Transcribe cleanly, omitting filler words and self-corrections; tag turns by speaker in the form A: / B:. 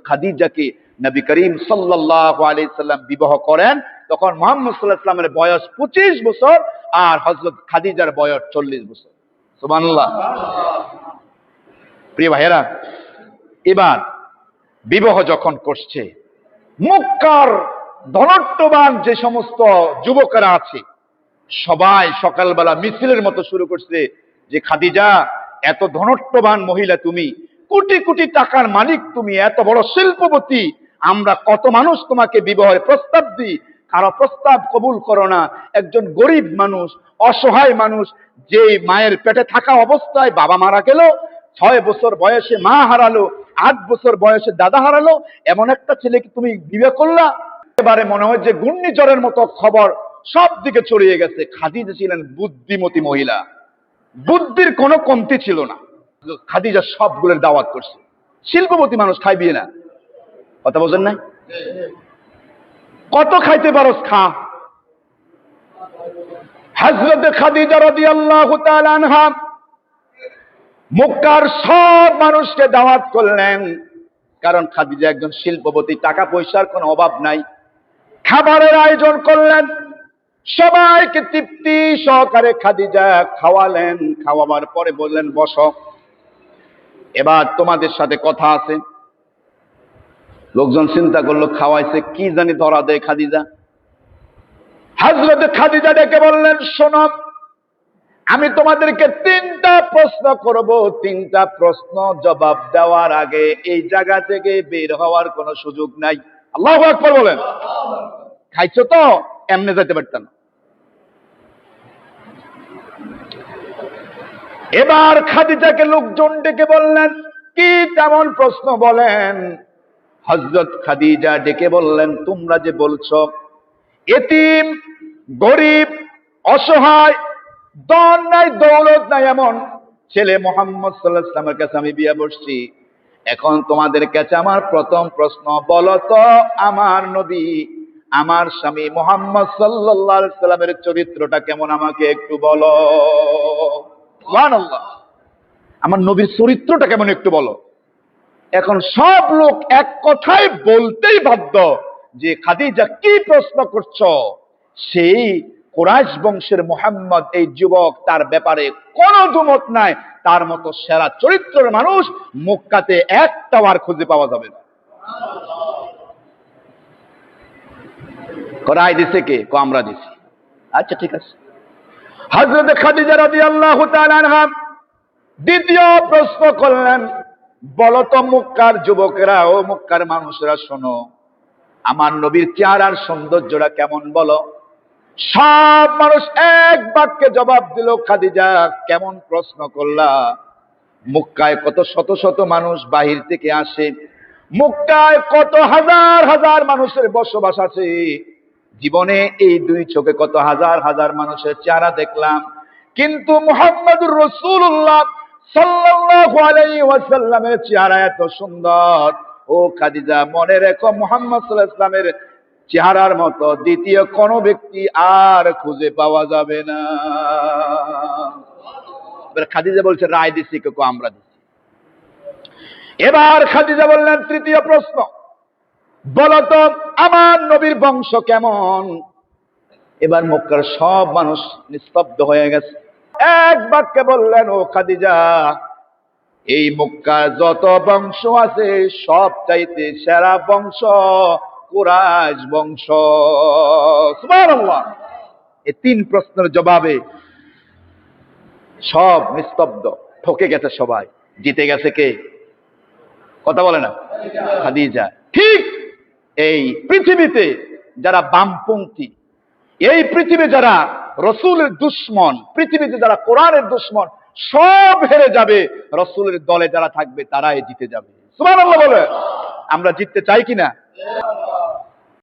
A: খাদিজাকে নবী করিম সাল্লাল্লাহু আলাইহি সাল্লাম বিবাহ করেন, তখন মুহাম্মদ সাল্লাল্লাহু আলাইহি সাল্লামের বয়স 25 বছর আর হযরত খাদিজার বয়স 40 বছর। সুবহানাল্লাহ। প্রিয় ভাইয়েরা, এবার বিবাহ যখন করছে, মক্কার ধনট্টবান যে সমস্ত যুবকেরা আছে সবাই সকালবেলা মিছিলের মতো শুরু করছে যে খাদিজা, এত ধনট্টবান মহিলা তুমি, কোটি কোটি টাকার মালিক তুমি, এত বড় শিল্পপতি, আমরা কত মানুষ তোমাকে বিবাহের প্রস্তাব দিই, কারো প্রস্তাব কবুল করো না। একজন গরিব মানুষ, অসহায় মানুষ, যে মায়ের পেটে থাকা অবস্থায় বাবা মারা গেল, 6 বছর বয়সে মা হারালো, 8 বছর বয়সে দাদা হারালো, এমন একটা ছেলেকে তুমি বিবাহ করলা। এবারে মনে হয় যে ঘূর্ণিঝড়ের মতো খবর সব দিকে ছড়িয়ে গেছে। খাদিজা ছিলেন বুদ্ধিমতী মহিলা, বুদ্ধির কোনো কমতি ছিল না। খাদিজা সবগুলোর দাওয়াত করছে। শিল্পপতি মানুষ খাইবিয়ে না, কথা বোঝেন নাই? কত খাইতে পারো খা। হযরত খাদিজা রাদিয়াল্লাহু তাআলা আনহা মক্কার সব মানুষকে দাওয়াত করলেন, কারণ খাদিজা একজন শিল্পপতি, টাকা পয়সার কোনো অভাব নাই। খাবারের আয়োজন করলেন, সবাইকে তৃপ্তি সহকারে খাদিজা খাওয়ালেন। খাওয়াবার পরে বললেন, বসো, এবার তোমাদের সাথে কথা আছে। লোকজন চিন্তা করলো খাওয়াইছে কি জানি ধরা দেয় খাদিজা। হযরত খাদিজা ডেকে বললেন, শোনো, আমি তোমাদেরকে 3টা প্রশ্ন করব, 3টা প্রশ্ন জবাব দেওয়ার আগে এই জায়গা থেকে বের হওয়ার কোনো সুযোগ নাই। আল্লাহু আকবার বলেন। খাইছো তো, এমনি যেতে পারতাম। এবার খাদিজাকে লোকজন ডেকে বললেন, কি তেমন প্রশ্ন বলেন। হযরত খাদিজা ডেকে বললেন, তোমরা যে বলছো এতিম, গরিব, অসহায়, ধন নাই দৌলত নাই এমন ছেলে মুহাম্মদ সাল্লাল্লাহু আলাইহি ওয়াসাল্লামের কাছে আমি বিয়ে বসছি, এখন তোমাদের কাছে আমার প্রথম প্রশ্ন, বলো তো আমার নবী, আমার স্বামী মুহাম্মদ সাল্লাল্লাহু আলাইহি ওয়াসাল্লামের চরিত্রটা কেমন, আমাকে একটু বলো। সুবহানাল্লাহ, আমার নবীর চরিত্রটা কেমন একটু বলো। এখন সব লোক এক কথাই বলতেই বাধ্য যে খাদিজা কি প্রশ্ন করছো, সেই কুরাইশ বংশের মুহাম্মদ এই যুবক, তার ব্যাপারে কোনো দ্বিমত নাই, তার মতো সেরা চরিত্রের মানুষ মক্কাতে একটাও আর খুঁজে পাওয়া যাবে না। রায় দিছে কে? আমরা দিছি। আচ্ছা ঠিক আছে। হযরত খাদিজা রাদিয়াল্লাহু তাআলা আনহা দ্বিতীয় প্রশ্ন করলেন, বলো তো মক্কার যুবকেরা, ও মক্কার মানুষরা শোনো, আমার নবীর চেহারার সৌন্দর্যটা কেমন বলো। সব মানুষ এক বাক্যে জবাব দিল, খাদিজা কেমন প্রশ্ন করলা, মক্কায় কত শত শত মানুষ বাহির থেকে আসে, মক্কায় কত হাজার হাজার মানুষের বসবাস আছে, জীবনে এই 2 চোখে কত হাজার হাজার মানুষের চেহারা দেখলাম, কিন্তু মুহাম্মদুর রাসূলুল্লাহ সাল্লাল্লাহু আলাইহি ওয়াসাল্লামের চেহারা এত সুন্দর। ও খাদিজা, মনে রেখো মুহাম্মদ সাল্লাল্লাহু আলাইহি ওয়াসাল্লামের চেহারার মতো দ্বিতীয় কোন ব্যক্তি আর খুঁজে পাওয়া যাবে না। খাদিজা বলছে, রায় দিছি কে? আমরা দিছি। এবার খাদিজা বললেন, তৃতীয় প্রশ্ন, বলতো আমার নবীর বংশ কেমন। এবার মক্কার সব মানুষ নিস্তব্ধ হয়ে গেছে। এক বাক্যে বললেন, ও খাদিজা, এই মক্কার যত বংশ আছে সব চাইতে সেরা বংশ কুরাইশ বংশ। সুবহানাল্লাহ। এই 3 প্রশ্নের জবাবে সব নিস্তব্ধ, ঠকে গেছে সবাই। জিতে গেছে কে? কথা বলে না? খাদিজা। ঠিক এই পৃথিবীতে যারা বামপন্থী, এই পৃথিবী যারা রাসূলের দুশমন, পৃথিবীতে যারা কোরআনের দুশমন, সব হেরে যাবে। রাসূলের দলে যারা থাকবে তারাই জিতে যাবে। সুবহানাল্লাহ বলে। আমরা জিততে চাই কিনা?